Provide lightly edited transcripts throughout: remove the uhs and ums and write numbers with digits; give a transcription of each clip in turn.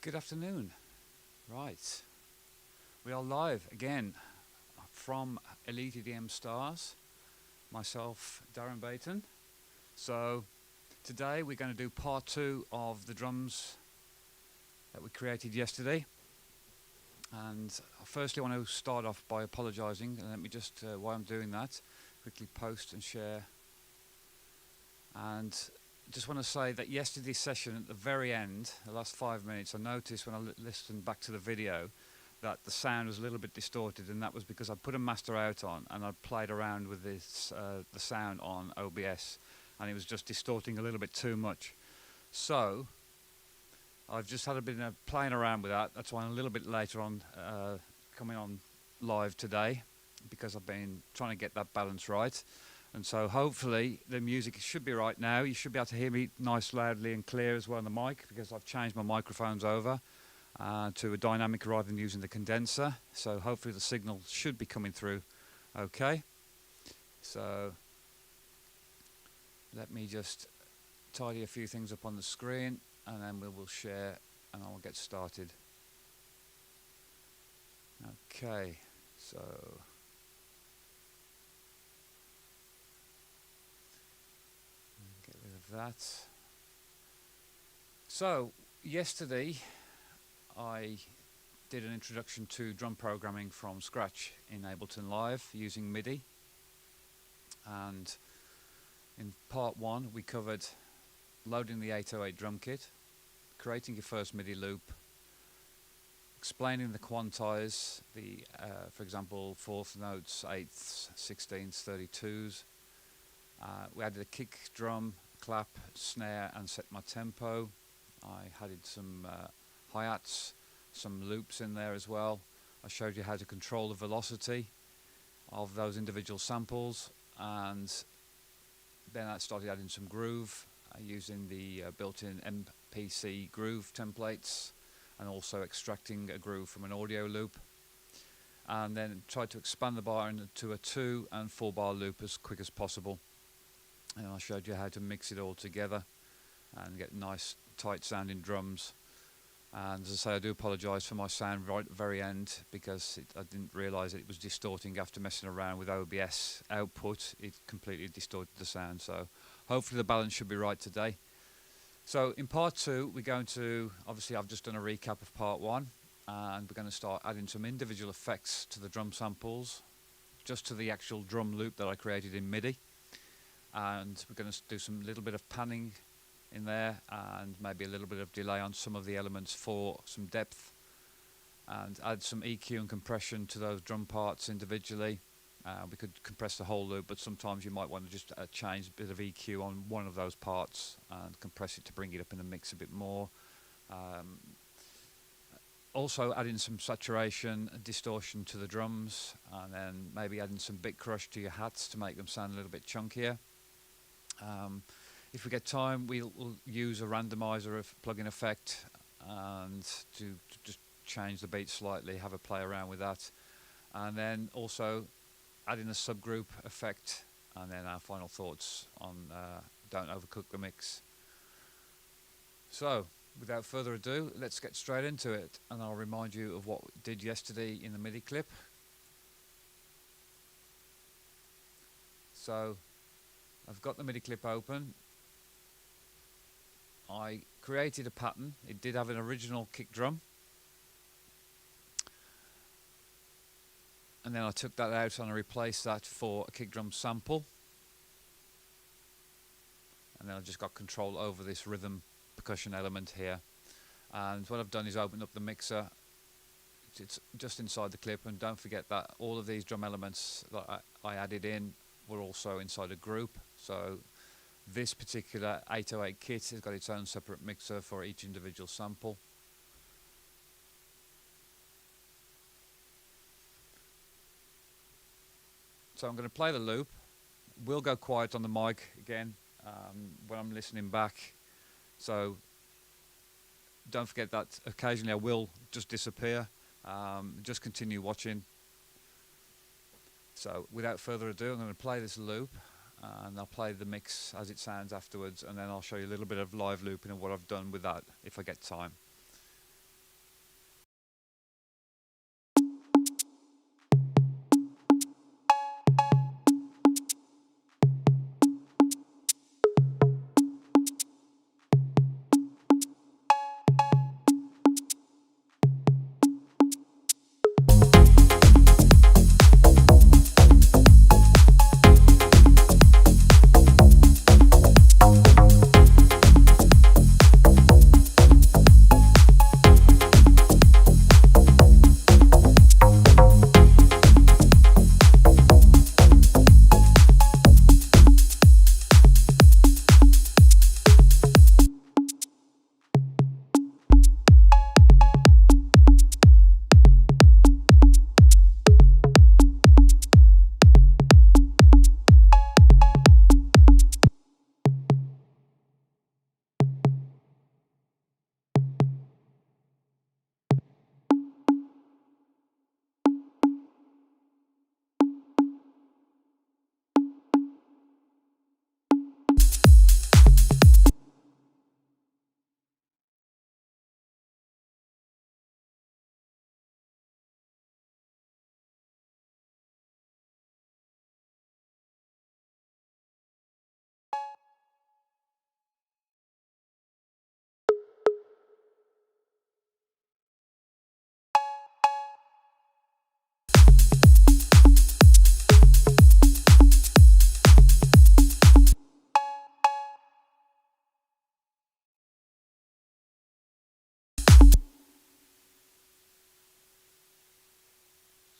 Good afternoon. Right, we are live again from Elite EDM Stars. Myself, Darren Baton. So today we're going to do part two of the drums that we created yesterday. And I firstly want to start off by apologising, and let me just, while I'm doing that, quickly post and share. And just want to say that yesterday's session at the very end, the last 5 minutes, I noticed when I listened back to the video that the sound was a little bit distorted, and that was because I put a master out on and I played around with this, the sound on OBS, and it was just distorting a little bit too much. So I've just had a bit of playing around with that. That's why I'm a little bit later on coming on live today, because I've been trying to get that balance right. And so hopefully the music should be right now. You should be able to hear me nice, loudly and clear as well on the mic, because I've changed my microphones over to a dynamic rather than using the condenser. So hopefully the signal should be coming through okay. So let me just tidy a few things up on the screen, and then we will share and I'll get started. Okay, so get rid of that. So yesterday I did an introduction to drum programming from scratch in Ableton Live using MIDI, and in part one we covered loading the 808 drum kit, creating your first MIDI loop, explaining the quantize, the for example 4th notes, 8ths, 16ths, 32s. We added a kick drum, clap, snare and set my tempo. I added some hi-hats, some loops in there as well. I showed you how to control the velocity of those individual samples, and then I started adding some groove using the built-in MPC groove templates, and also extracting a groove from an audio loop, and then tried to expand the bar into a 2 and 4 bar loop as quick as possible. And I showed you how to mix it all together and get nice tight sounding drums. And as I say, I do apologise for my sound right at the very end, because I didn't realise that it was distorting after messing around with OBS output. It completely distorted the sound, so hopefully the balance should be right today. So in part two we're going to, obviously I've just done a recap of part one, and we're going to start adding some individual effects to the drum samples, just to the actual drum loop that I created in MIDI. And we're going to do some little bit of panning in there, and maybe a little bit of delay on some of the elements for some depth, and add some EQ and compression to those drum parts individually. We could compress the whole loop, but sometimes you might want to just change a bit of EQ on one of those parts and compress it to bring it up in the mix a bit more. Also adding some saturation and distortion to the drums, and then maybe adding some bit crush to your hats to make them sound a little bit chunkier. If we get time, we'll use a randomizer of plug-in effect, and to just change the beat slightly, have a play around with that, and then also adding a subgroup effect, and then our final thoughts on don't overcook the mix. So without further ado, let's get straight into it, and I'll remind you of what we did yesterday in the MIDI clip. So I've got the MIDI clip open. I created a pattern. It did have an original kick drum, and then I took that out and I replaced that for a kick drum sample, and then I just got control over this rhythm percussion element here. And what I've done is opened up the mixer. It's just inside the clip, and don't forget that all of these drum elements that I added in were also inside a group. So this particular 808 kit has got its own separate mixer for each individual sample. So I'm going to play the loop. We'll go quiet on the mic again when I'm listening back. So don't forget that occasionally I will just disappear. Just continue watching. So without further ado, I'm going to play this loop, and I'll play the mix as it sounds afterwards, and then I'll show you a little bit of live looping and what I've done with that if I get time.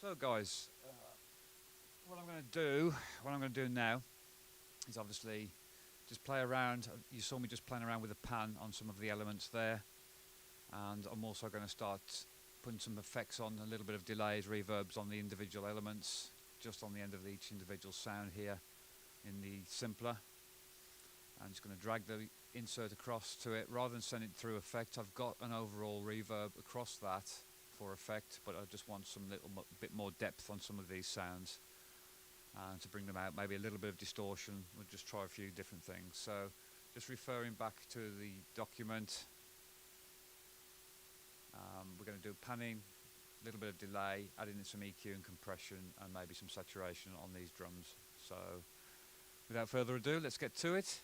So guys, what I'm going to do now is obviously just play around. You saw me just playing around with a pan on some of the elements there, and I'm also going to start putting some effects on, a little bit of delays, reverbs on the individual elements, just on the end of each individual sound here in the simpler. I'm just going to drag the insert across to it. Rather than send it through effect, I've got an overall reverb across that for effect, but I just want some bit more depth on some of these sounds to bring them out. Maybe a little bit of distortion. We'll just try a few different things. So just referring back to the document, we're going to do panning, a little bit of delay, adding in some EQ and compression, and maybe some saturation on these drums. So without further ado, let's get to it.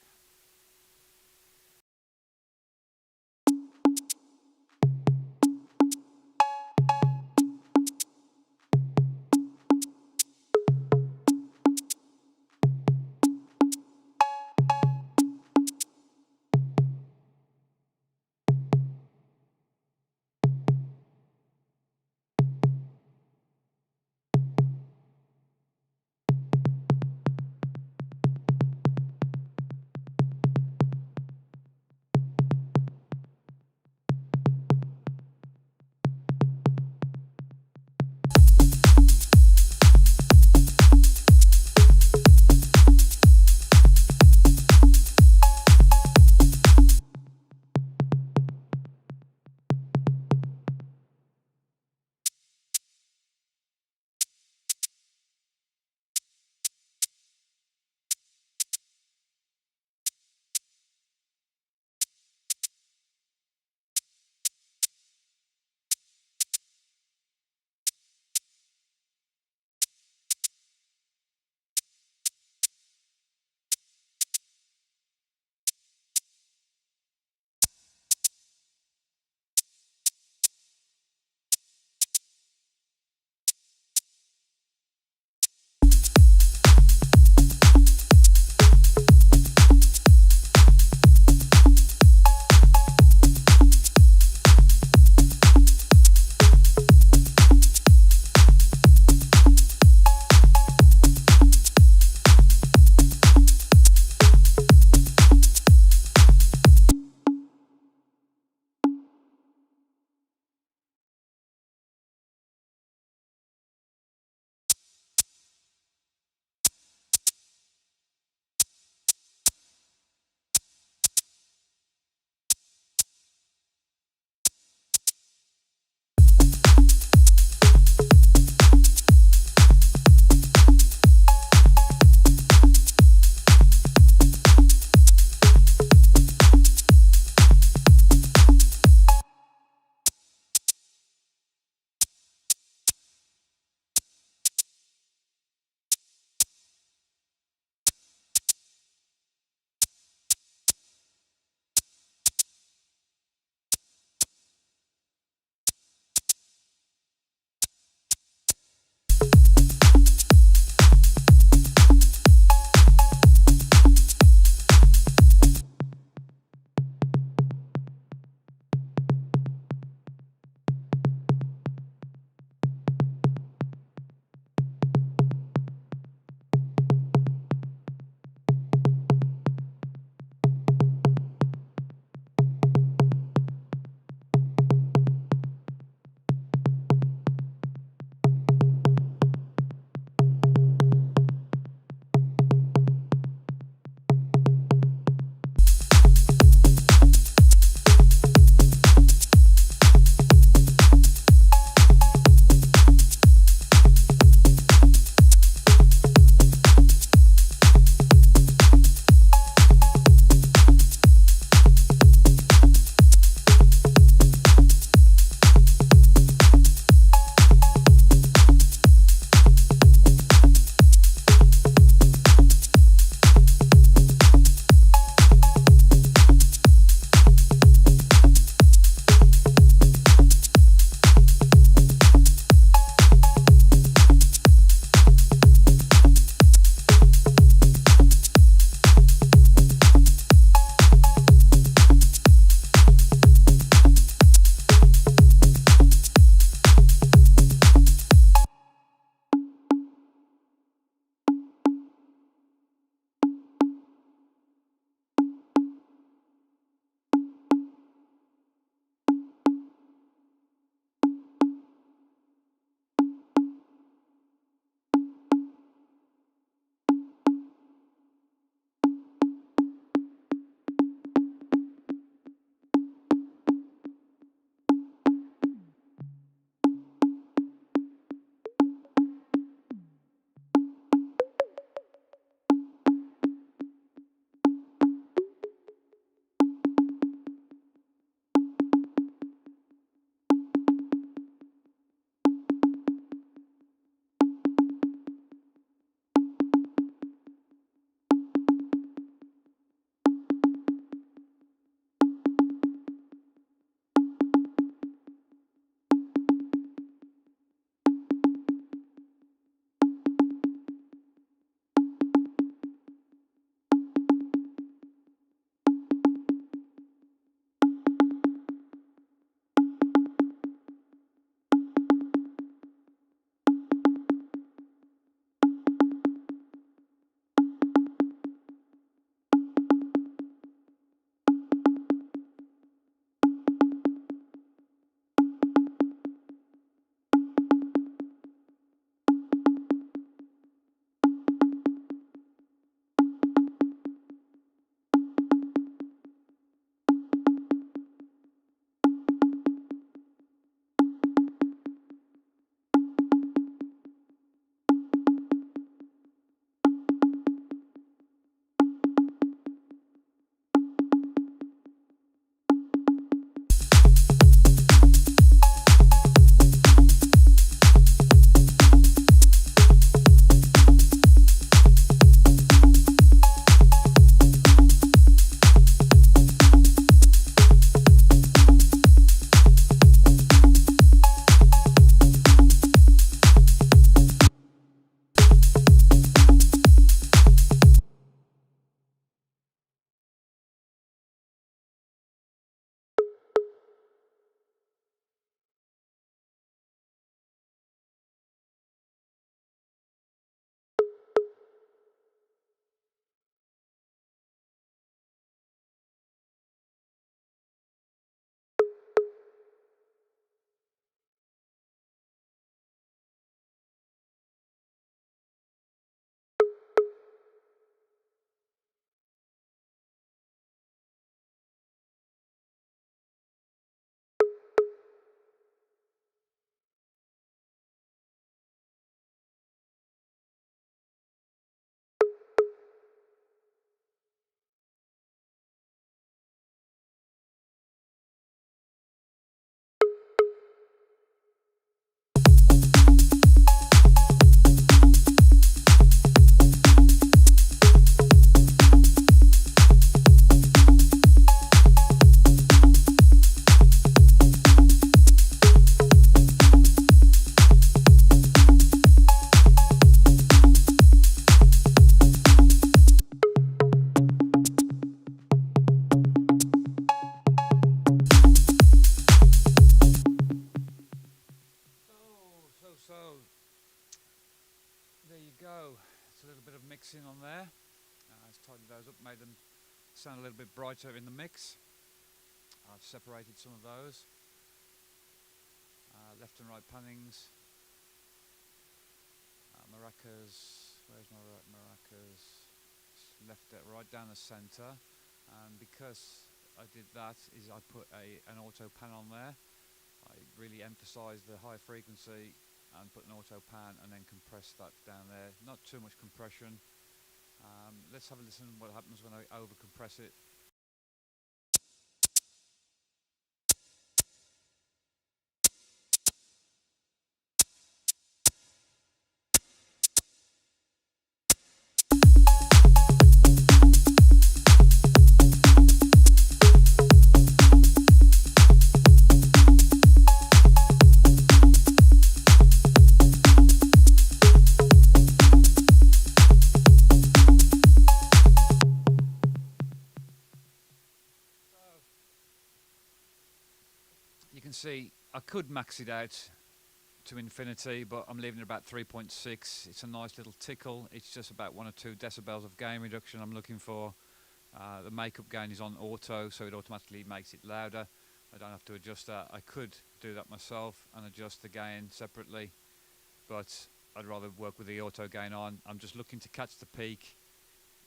So there you go. It's a little bit of mixing on there. Let's tidy those up, made them sound a little bit brighter in the mix. I've separated some of those. Left and right pannings. Maracas. Where's my maracas? Left it right down the centre. And because I did that, is I put an auto pan on there. I really emphasised the high frequency and put an auto pan and then compress that down there. Not too much compression. Let's have a listen to what happens when I over compress it. You can see I could max it out to infinity, but I'm leaving it about 3.6. It's a nice little tickle. It's just about 1 or 2 decibels of gain reduction I'm looking for. The makeup gain is on auto, so it automatically makes it louder. I don't have to adjust that. I could do that myself and adjust the gain separately, but I'd rather work with the auto gain on. I'm just looking to catch the peak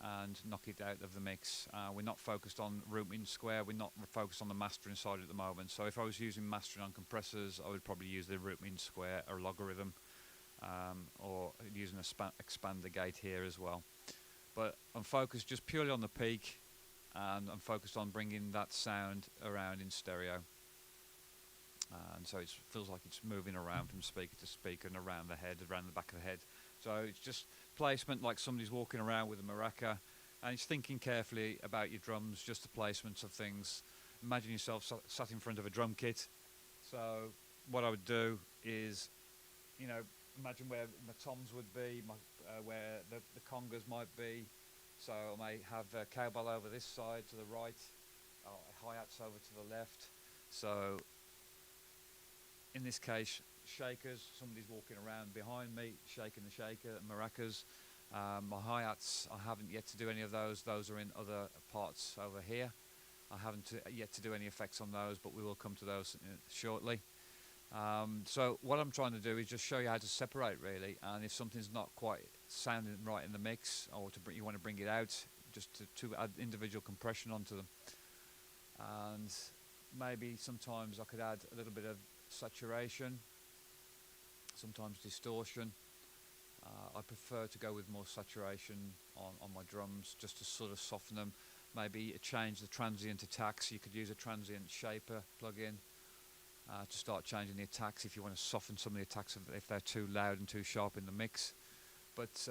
and knock it out of the mix. We're not focused on root mean square, we're not focused on the mastering side at the moment. So if I was using mastering on compressors, I would probably use the root mean square or logarithm, or using a expander gate here as well. But I'm focused just purely on the peak, and I'm focused on bringing that sound around in stereo. And so it feels like it's moving around from speaker to speaker and around the head, around the back of the head. So it's just placement like somebody's walking around with a maraca, and it's thinking carefully about your drums, just the placements of things. Imagine yourself sat in front of a drum kit. So what I would do is, you know, imagine where my toms would be, where the congas might be. So I may have a cowbell over this side to the right, hi-hats over to the left. So in this case, shakers, somebody's walking around behind me, shaking the shaker, maracas. My hi-hats, I haven't yet to do any of those. Those are in other parts over here. I haven't yet to do any effects on those, but we will come to those shortly. So what I'm trying to do is just show you how to separate, really, and if something's not quite sounding right in the mix, or you want to bring it out, just to add individual compression onto them. And maybe sometimes I could add a little bit of saturation, sometimes distortion. I prefer to go with more saturation on my drums, just to sort of soften them. Maybe change the transient attacks. You could use a transient shaper plug-in to start changing the attacks if you want to soften some of the attacks if they're too loud and too sharp in the mix. But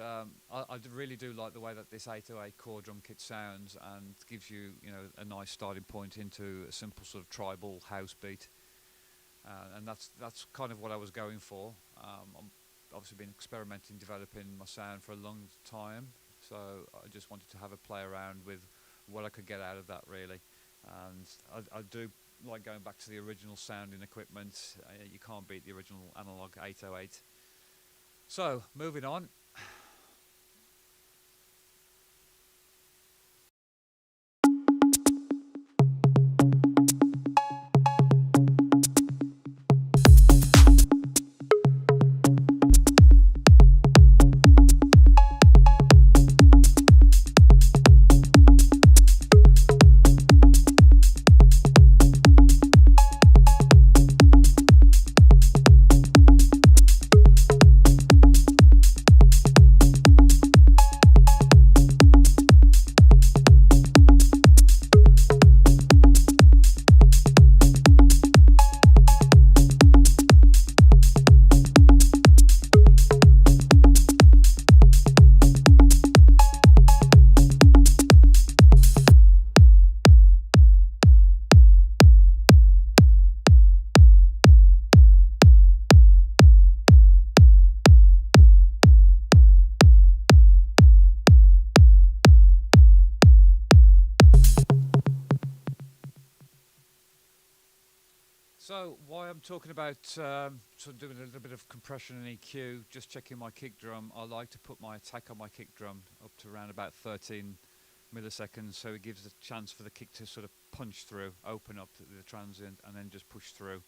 I really do like the way that this 808 core drum kit sounds, and gives you, a nice starting point into a simple sort of tribal house beat. And that's kind of what I was going for. I'm obviously been experimenting, developing my sound for a long time, so I just wanted to have a play around with what I could get out of that, really. And I do like going back to the original sounding equipment. You can't beat the original analog 808. So moving on. talking about sort of doing a little bit of compression and EQ, just checking my kick drum. I like to put my attack on my kick drum up to around about 13 milliseconds, so it gives a chance for the kick to sort of punch through, open up the transient, and then just push through.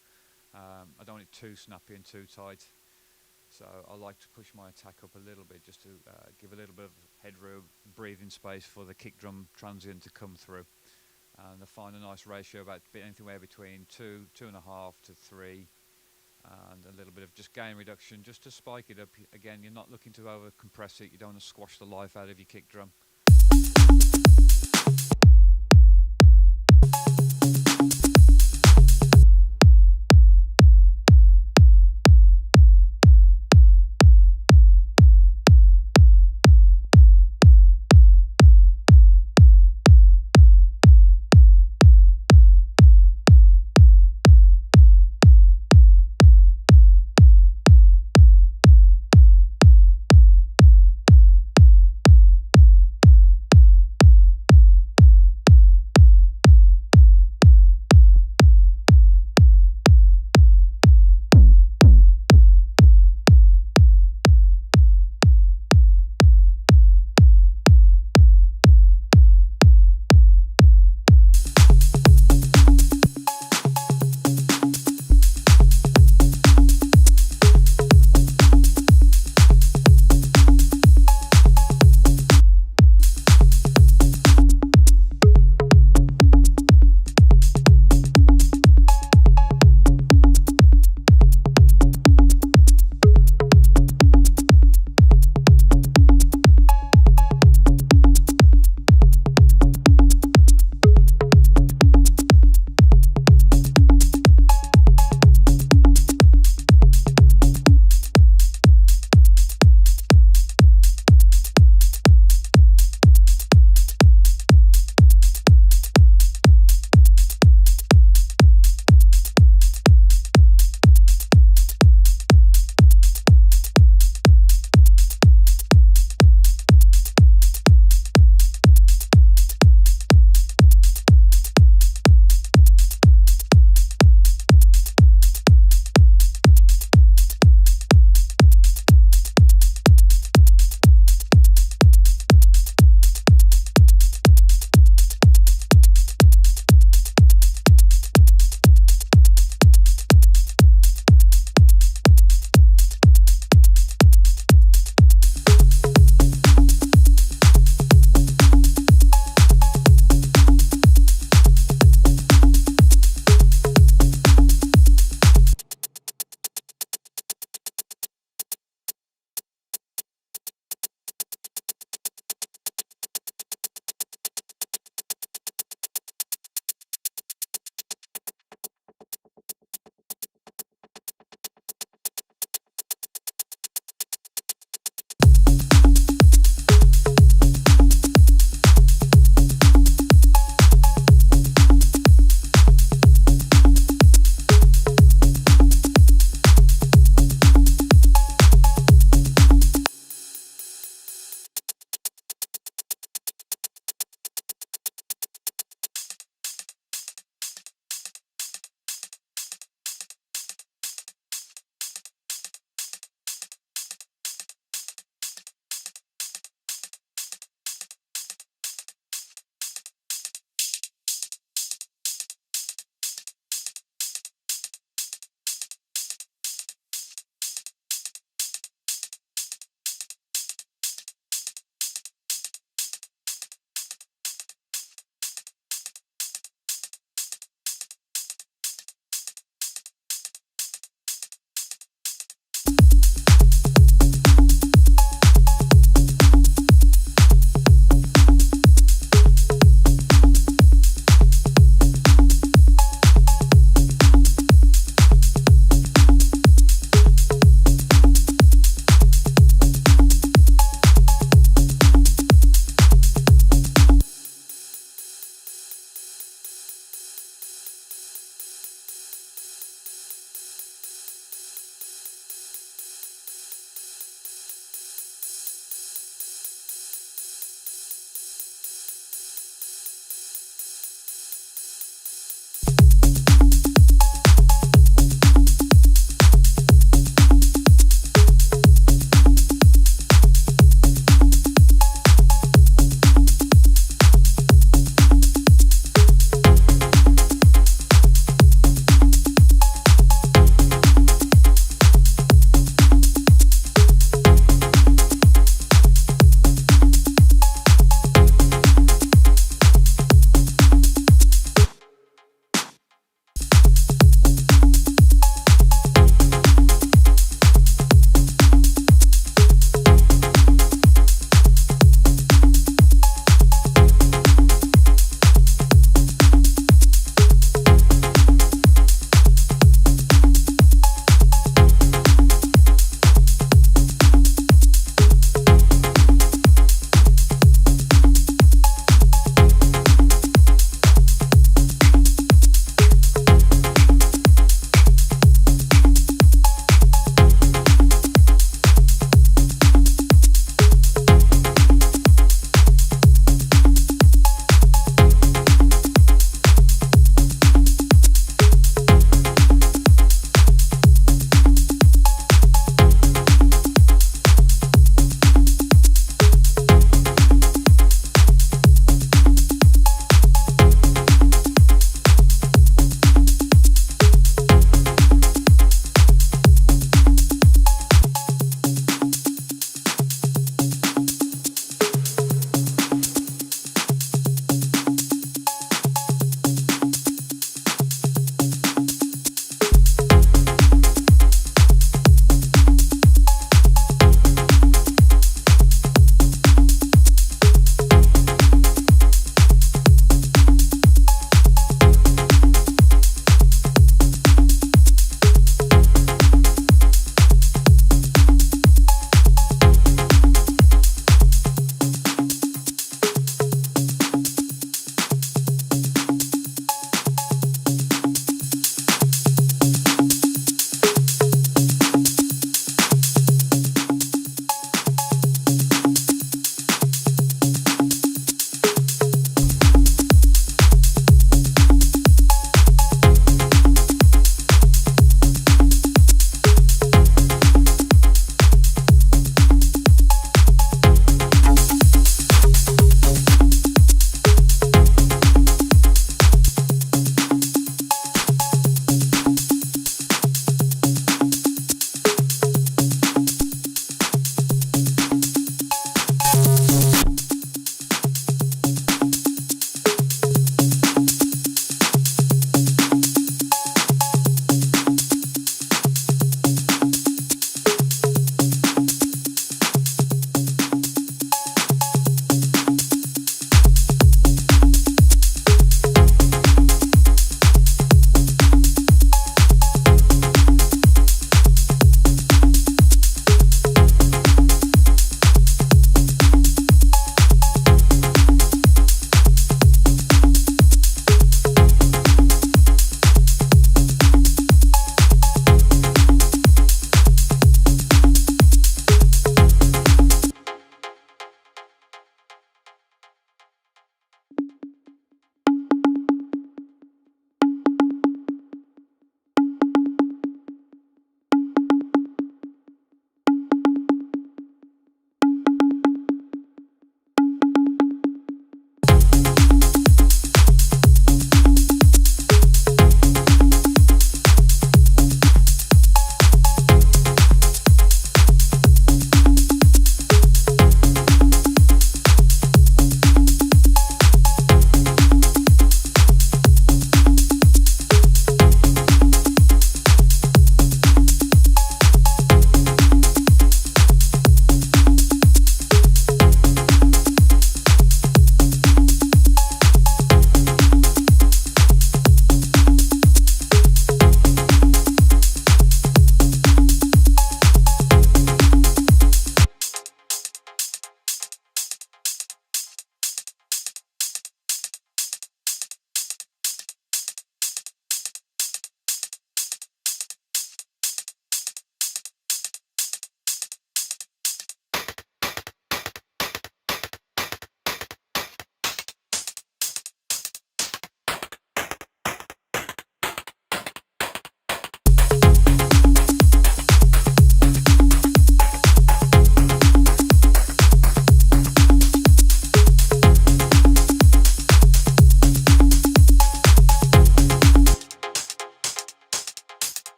I don't want it too snappy and too tight, so I like to push my attack up a little bit just to give a little bit of headroom, breathing space for the kick drum transient to come through. And I find a nice ratio, about anywhere between 2.5 to 3, and a little bit of just gain reduction just to spike it up. Again, you're not looking to over compress it, you don't want to squash the life out of your kick drum.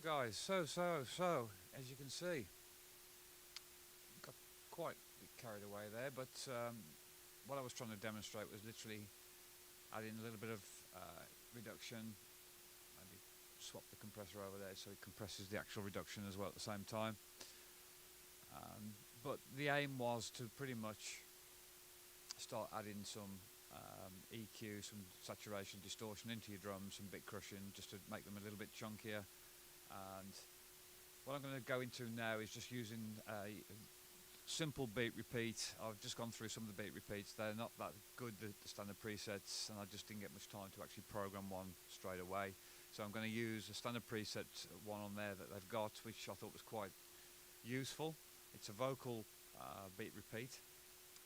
guys, so, as you can see, got quite a bit carried away there, but what I was trying to demonstrate was literally adding a little bit of reduction, maybe swap the compressor over there so it compresses the actual reduction as well at the same time. But the aim was to pretty much start adding some EQ, some saturation, distortion into your drums, some bit crushing, just to make them a little bit chunkier. And what I'm going to go into now is just using a simple beat repeat. I've just gone through some of the beat repeats. They're not that good, the standard presets, and I just didn't get much time to actually program one straight away. So I'm going to use a standard preset one on there that they've got, which I thought was quite useful. It's a vocal beat repeat,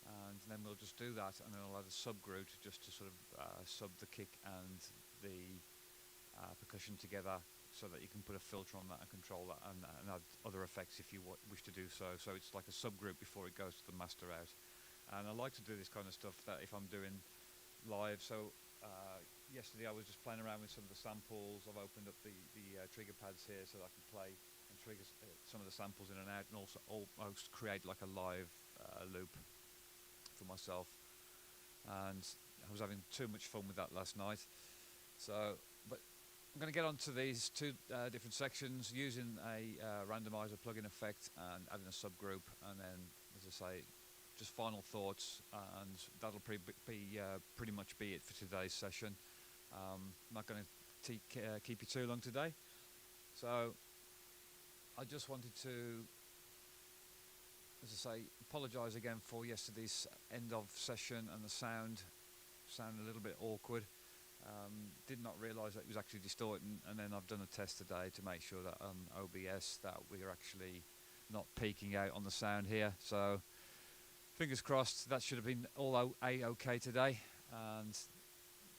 and then we'll just do that, and then I'll add a subgroup just to sort of sub the kick and the percussion together, so that you can put a filter on that and control that, and add other effects if you wish to do so. So it's like a subgroup before it goes to the master out. And I like to do this kind of stuff that if I'm doing live. So yesterday I was just playing around with some of the samples. I've opened up the trigger pads here so that I can play and trigger some of the samples in and out, and also almost create like a live loop for myself. And I was having too much fun with that last night. So, but I'm going to get onto these two different sections using a randomizer plugin effect and adding a subgroup, and then, as I say, just final thoughts, and that'll pretty much be it for today's session. I'm not going to keep you too long today, so I just wanted to, as I say, apologise again for yesterday's end of session and the sound a little bit awkward. Did not realise that it was actually distorting, and then I've done a test today to make sure that on OBS that we're actually not peaking out on the sound here. So fingers crossed, that should have been all A-OK today. And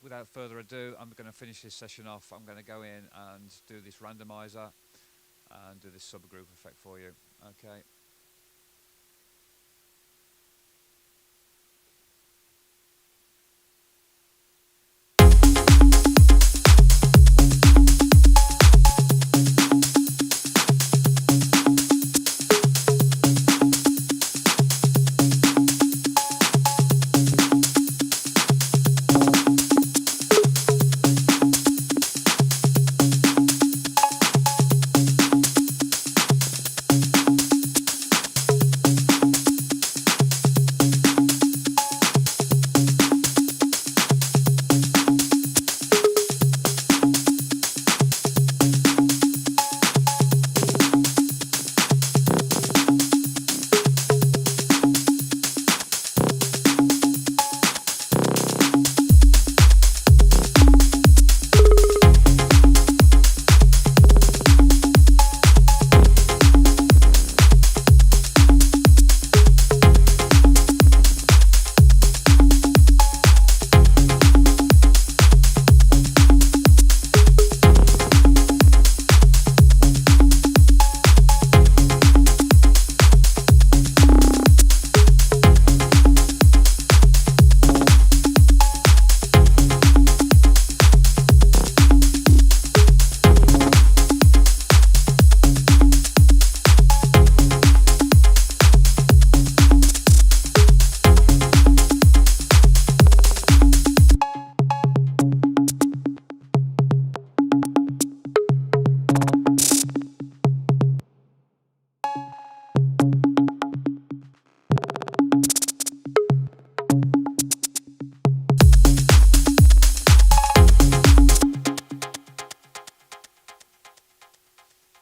without further ado, I'm going to finish this session off. I'm going to go in and do this randomizer and do this subgroup effect for you. Okay.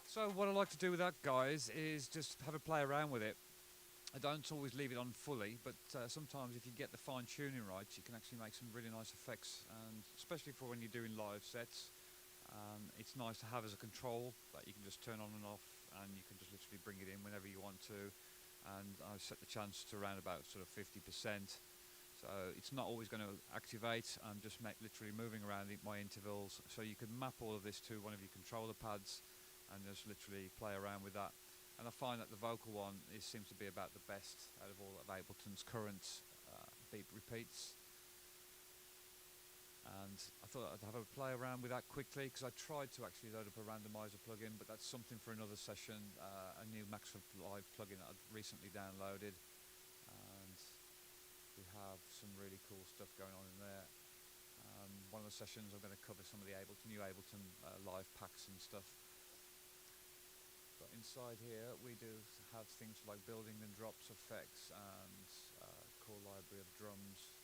So what I like to do with that, guys, is just have a play around with it. I don't always leave it on fully, but sometimes if you get the fine tuning right, you can actually make some really nice effects, and especially for when you're doing live sets, it's nice to have as a control that you can just turn on and off, and you can just literally bring it in whenever you want to. And I've set the chance to around about sort of 50%. So it's not always going to activate. I'm just literally moving around my intervals. So you can map all of this to one of your controller pads and just literally play around with that. And I find that the vocal one seems to be about the best out of all of Ableton's current beat repeats. And I thought I'd have a play around with that quickly, because I tried to actually load up a randomizer plugin, but that's something for another session. A new Max for Live plugin that I'd recently downloaded, and we have some really cool stuff going on in there. One of the sessions I'm going to cover some of the new Ableton live packs and stuff. But inside here we do have things like building and drops effects and core library of drums,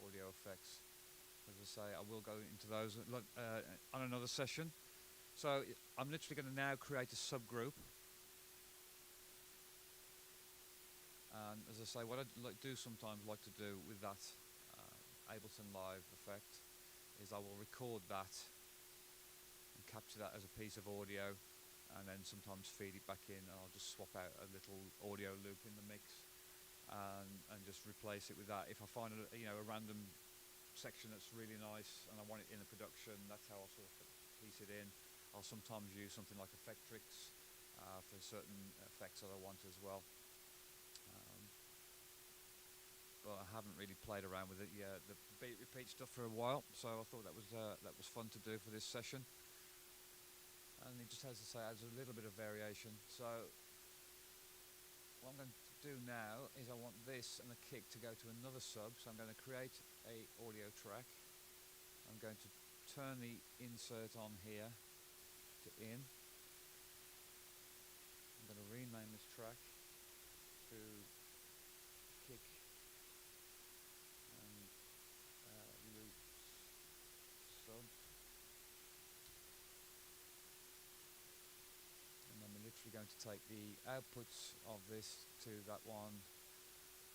audio effects. As I say, I will go into those on another session. So I'm literally going to now create a subgroup. And as I say, what I do sometimes like to do with that Ableton Live effect is I will record that and capture that as a piece of audio, and then sometimes feed it back in, and I'll just swap out a little audio loop in the mix and just replace it with that. If I find a random section that's really nice and I want it in a production, that's how I'll sort of piece it in. I'll sometimes use something like Effectrix for certain effects that I want as well. But I haven't really played around with it, the beat repeat stuff for a while, so I thought that was fun to do for this session. And it just, as I say, adds a little bit of variation. So what I'm going to do now is I want this and the kick to go to another sub, so I'm going to create a audio track. I'm going to turn the insert on here to in. I'm going to rename this track to kick and loop sub. And then we're literally going to take the outputs of this to that one.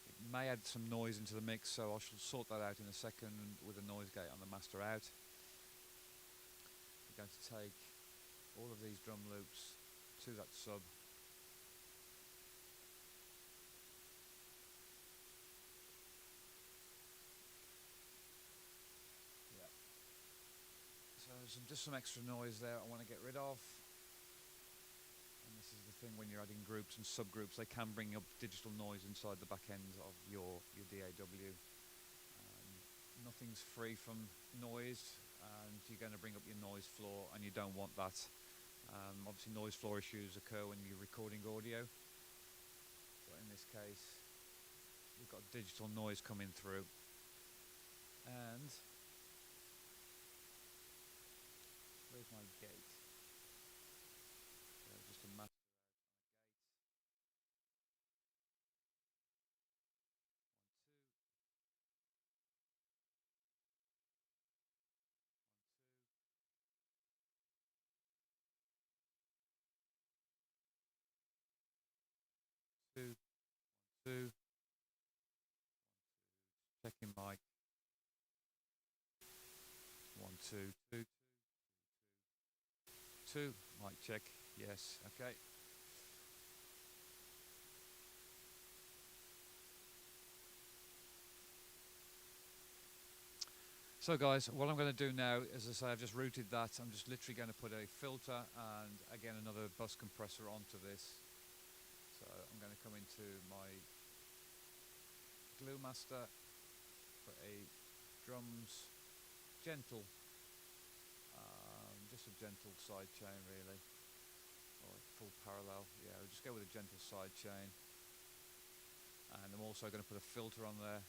It may add some noise into the mix, so I shall sort that out in a second with a noise gate on the master out. We're going to take all of these drum loops to that sub. Yeah. So just some extra noise there I want to get rid of. This is the thing, when you're adding groups and subgroups, they can bring up digital noise inside the back end of your DAW. Nothing's free from noise, and you're going to bring up your noise floor, and you don't want that. Obviously noise floor issues occur when you're recording audio, but in this case we've got digital noise coming through. And where's my gate? Just a master out, 2, 2, checking mic, 1, 2, 2, 2, mic check, yes, okay. So guys, what I'm going to do now, as I say, I've just routed that. I'm just literally going to put a filter and again another bus compressor onto this. So I'm going to come into my glue master, put a drums, gentle, just a gentle side chain really, or full parallel. Yeah, we'll just go with a gentle side chain. And I'm also going to put a filter on there.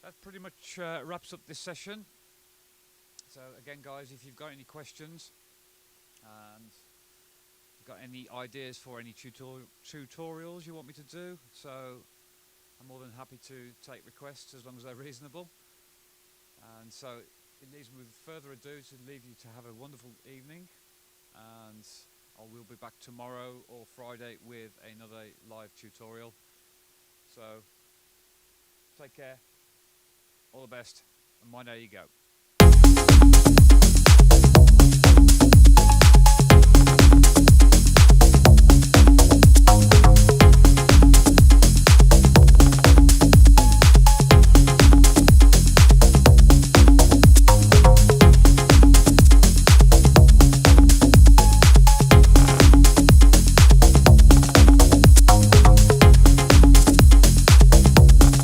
that pretty much wraps up this session. So again, guys, if you've got any questions and got any ideas for any tutorials you want me to do, so I'm more than happy to take requests as long as they're reasonable. And so it leaves me with further ado to leave you to have a wonderful evening, and I will be back tomorrow or Friday with another live tutorial. So take care, all the best, and mind how you go.